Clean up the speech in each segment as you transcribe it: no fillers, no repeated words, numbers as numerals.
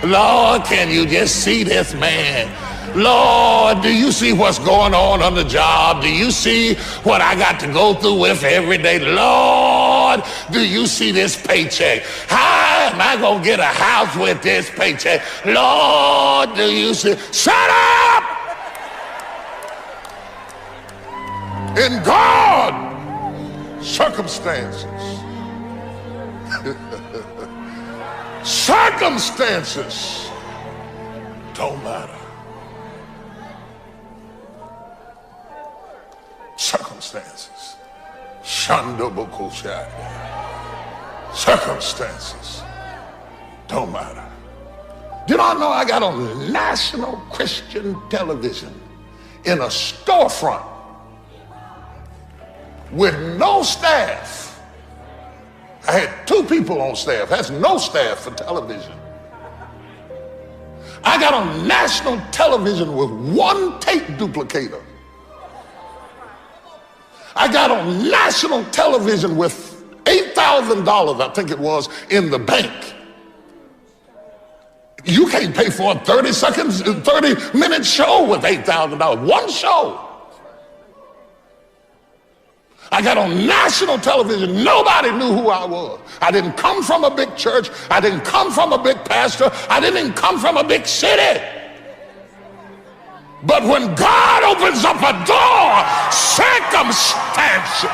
Lord, can you just see this man? Lord, do you see what's going on the job? Do you see what I got to go through with every day? Lord, do you see this paycheck? How am I going to get a house with this paycheck? Lord, do you see? Shut up! In God, circumstances. Circumstances don't matter. Circumstances. Circumstances don't matter. Did I know I got on national Christian television in a storefront with no staff? I had 2 people on staff. That's no staff for television. I got on national television with 1 tape duplicator. I got on national television with $8,000, I think it was, in the bank. You can't pay for a 30-minute show with $8,000. 1 show. I got on national television. Nobody knew who I was. I didn't come from a big church. I didn't come from a big pastor. I didn't even come from a big city. But when God opens up a door, circumstances.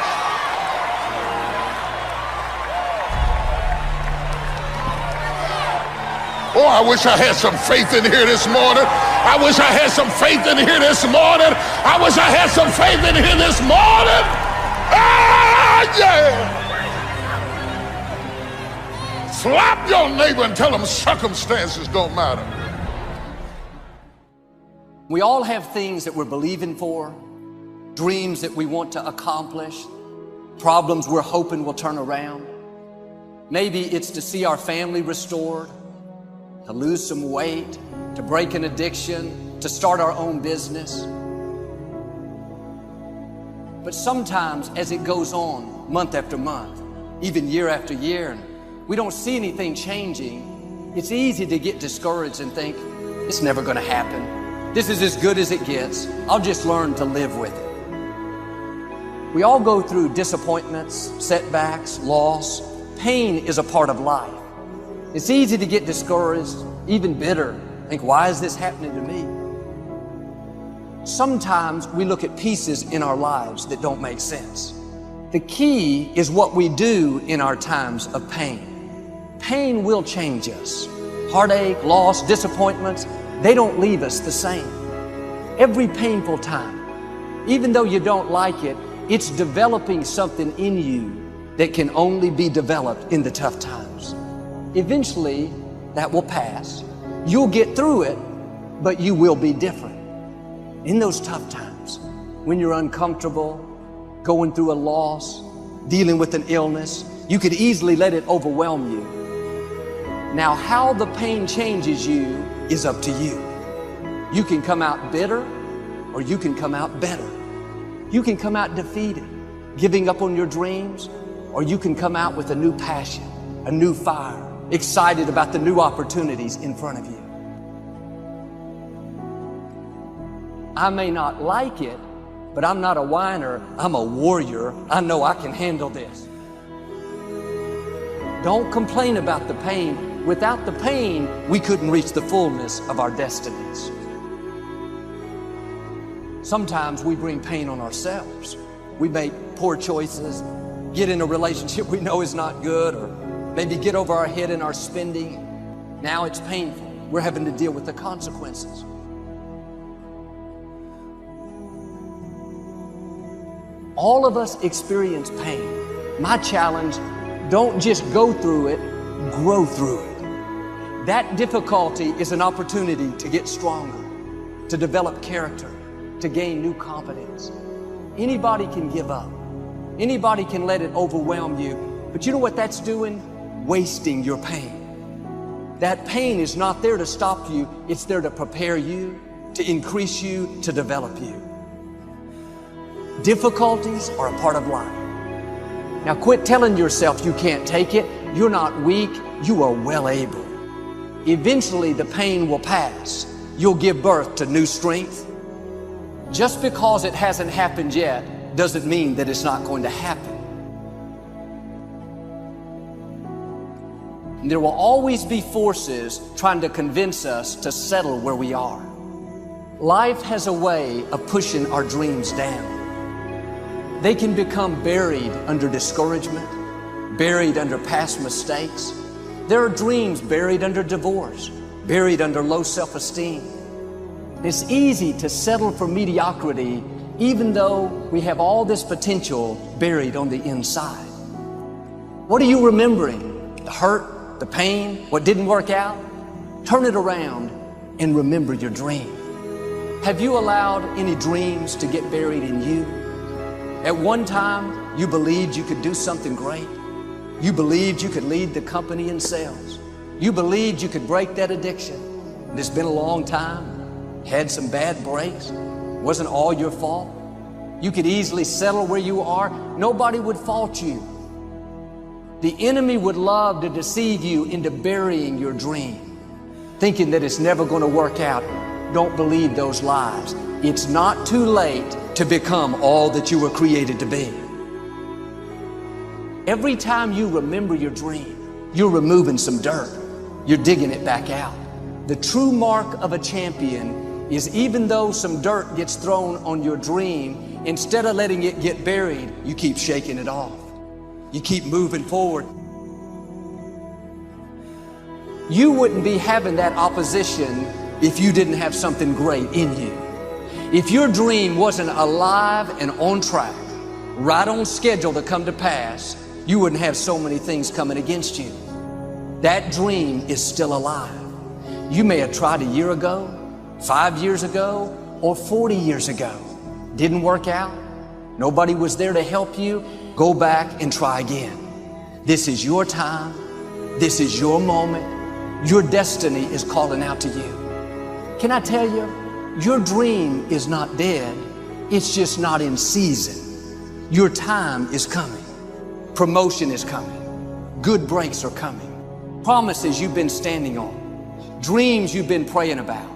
Oh, I wish I had some faith in here this morning. I wish I had some faith in here this morning. I wish I had some faith in here this morning. Ah, yeah. Slap your neighbor and tell them circumstances don't matter. We all have things that we're believing for, dreams that we want to accomplish, problems we're hoping will turn around. Maybe it's to see our family restored, to lose some weight, to break an addiction, to start our own business. But sometimes as it goes on month after month, even year after year, and we don't see anything changing, it's easy to get discouraged and think, it's never going to happen. This is as good as it gets. I'll just learn to live with it. We all go through disappointments, setbacks, loss. Pain is a part of life. It's easy to get discouraged, even bitter. Think, why is this happening to me? Sometimes we look at pieces in our lives that don't make sense. The key is what we do in our times of pain. Pain will change us. Heartache, loss, disappointments, they don't leave us the same. Every painful time, even though you don't like it, it's developing something in you that can only be developed in the tough times. Eventually, that will pass. You'll get through it, but you will be different. In those tough times, when you're uncomfortable, going through a loss, dealing with an illness, you could easily let it overwhelm you. Now, how the pain changes you is up to you. You can come out bitter, or you can come out better. You can come out defeated, giving up on your dreams, or you can come out with a new passion, a new fire, excited about the new opportunities in front of you. I may not like it, but I'm not a whiner, I'm a warrior. I know I can handle this. Don't complain about the pain. Without the pain, we couldn't reach the fullness of our destinies. Sometimes we bring pain on ourselves. We make poor choices, get in a relationship we know is not good, or maybe get over our head in our spending. Now it's painful. We're having to deal with the consequences. All of us experience pain. My challenge, don't just go through it, grow through it. That difficulty is an opportunity to get stronger, to develop character, to gain new confidence. Anybody can give up. Anybody can let it overwhelm you. But you know what that's doing? Wasting your pain. That pain is not there to stop you. It's there to prepare you, to increase you, to develop you. Difficulties are a part of life. Now quit telling yourself you can't take it. You're not weak. You are well able. Eventually, the pain will pass. You'll give birth to new strength. Just because it hasn't happened yet doesn't mean that it's not going to happen. There will always be forces trying to convince us to settle where we are. Life has a way of pushing our dreams down. They can become buried under discouragement, buried under past mistakes. There are dreams buried under divorce, buried under low self-esteem. It's easy to settle for mediocrity even though we have all this potential buried on the inside. What are you remembering? The hurt, the pain, what didn't work out? Turn it around and remember your dream. Have you allowed any dreams to get buried in you? At one time, you believed you could do something great. You believed you could lead the company in sales. You believed you could break that addiction. And it's been a long time. Had some bad breaks. Wasn't all your fault. You could easily settle where you are. Nobody would fault you. The enemy would love to deceive you into burying your dream, thinking that it's never going to work out. Don't believe those lies. It's not too late to become all that you were created to be. Every time you remember your dream, you're removing some dirt. You're digging it back out. The true mark of a champion is even though some dirt gets thrown on your dream, instead of letting it get buried, you keep shaking it off. You keep moving forward. You wouldn't be having that opposition if you didn't have something great in you. If your dream wasn't alive and on track, right on schedule to come to pass, you wouldn't have so many things coming against you. That dream is still alive. You may have tried a year ago, 5 years ago, or 40 years ago. Didn't work out. Nobody was there to help you. Go back and try again. This is your time. This is your moment. Your destiny is calling out to you. Can I tell you, your dream is not dead. It's just not in season. Your time is coming. Promotion is coming. Good breaks are coming. Promises you've been standing on. Dreams you've been praying about.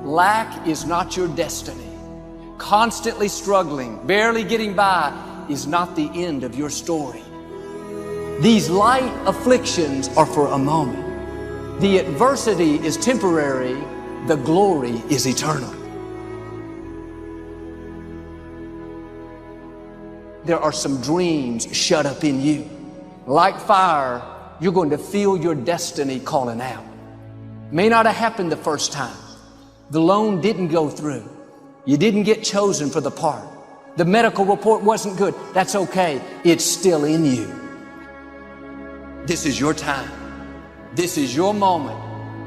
Lack is not your destiny. Constantly struggling, barely getting by is not the end of your story. These light afflictions are for a moment. The adversity is temporary. The glory is eternal. There are some dreams shut up in you. Like fire, you're going to feel your destiny calling out. May not have happened the first time. The loan didn't go through. You didn't get chosen for the part. The medical report wasn't good. That's okay. It's still in you. This is your time. This is your moment.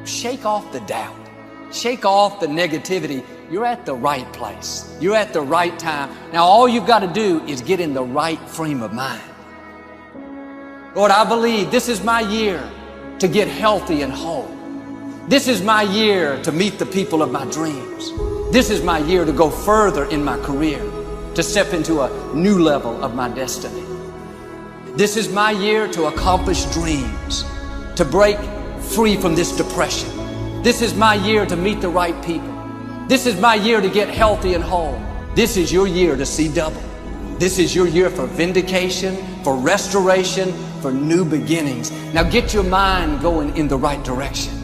Shake off the doubt. Shake off the negativity. You're at the right place. You're at the right time. Now all you've got to do is get in the right frame of mind. Lord, I believe this is my year to get healthy and whole. This is my year to meet the people of my dreams. This is my year to go further in my career, to step into a new level of my destiny. This is my year to accomplish dreams, to break free from this depression. This is my year to meet the right people. This is my year to get healthy and whole. This is your year to see double. This is your year for vindication, for restoration, for new beginnings. Now get your mind going in the right direction.